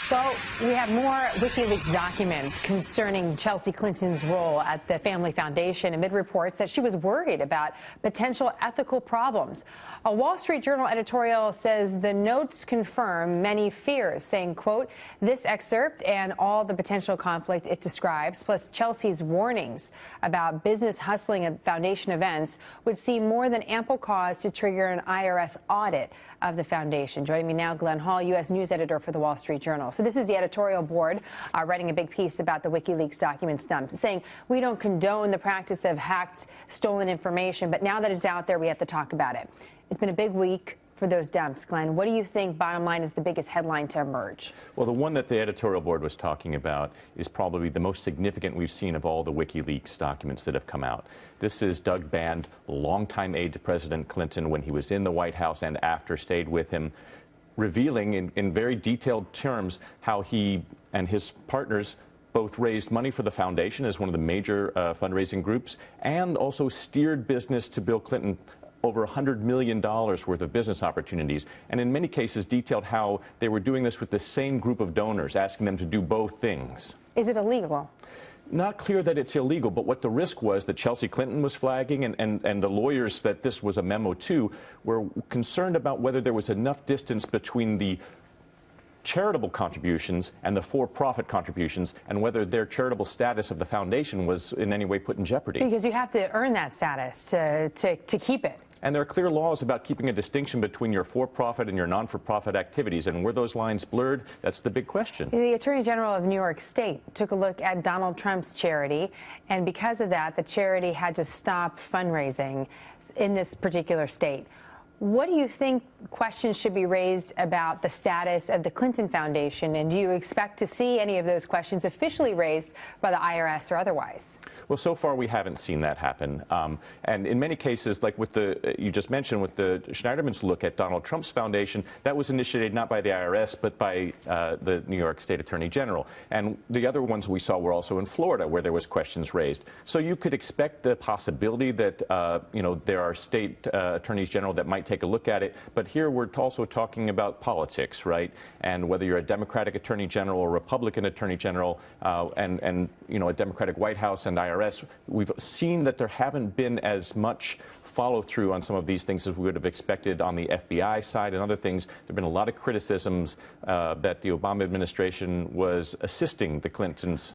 So we have more Wikileaks documents concerning Chelsea Clinton's role at the Family Foundation amid reports that she was worried about potential ethical problems. A Wall Street Journal editorial says the notes confirm many fears, saying, quote, this excerpt and all the potential conflict it describes, plus Chelsea's warnings about business hustling at foundation events, would seem more than ample cause to trigger an IRS audit of the foundation. Joining me now, Glenn Hall, U.S. news editor for the Wall Street Journal. So this is the editorial board writing a big piece about the Wikileaks documents dump, saying we don't condone the practice of hacked, stolen information, but now that it's out there, we have to talk about it. It's been a big week for those dumps. Glenn, what do you think, bottom line, is the biggest headline to emerge? Well, the one that the editorial board was talking about is probably the most significant we've seen of all the WikiLeaks documents that have come out. This is Doug Band, longtime aide to President Clinton when he was in the White House and after stayed with him, revealing in very detailed terms how he and his partners both raised money for the foundation as one of the major fundraising groups and also steered business to Bill Clinton, over $100 million worth of business opportunities, and in many cases detailed how they were doing this with the same group of donors, asking them to do both things. Is it illegal? Not clear that it's illegal, but what the risk was that Chelsea Clinton was flagging and the lawyers that this was a memo to were concerned about whether there was enough distance between the charitable contributions and the for-profit contributions, and whether their charitable status of the foundation was in any way put in jeopardy. Because you have to earn that status to keep it. And there are clear laws about keeping a distinction between your for-profit and your non-for-profit activities, and were those lines blurred? That's the big question. The Attorney General of New York State took a look at Donald Trump's charity, and because of that, the charity had to stop fundraising in this particular state. What do you think questions should be raised about the status of the Clinton Foundation, and do you expect to see any of those questions officially raised by the IRS or otherwise? Well, so far we haven't seen that happen. And in many cases, like with you just mentioned, with the Schneiderman's look at Donald Trump's foundation, that was initiated not by the IRS, but by the New York State Attorney General. And the other ones we saw were also in Florida, where there was questions raised. So you could expect the possibility that, there are state attorneys general that might take a look at it. But here we're also talking about politics, right? And whether you're a Democratic Attorney General or Republican Attorney General, and a Democratic White House and IRS, we've seen that there haven't been as much follow-through on some of these things as we would have expected on the FBI side and other things. There have been a lot of criticisms that the Obama administration was assisting the Clintons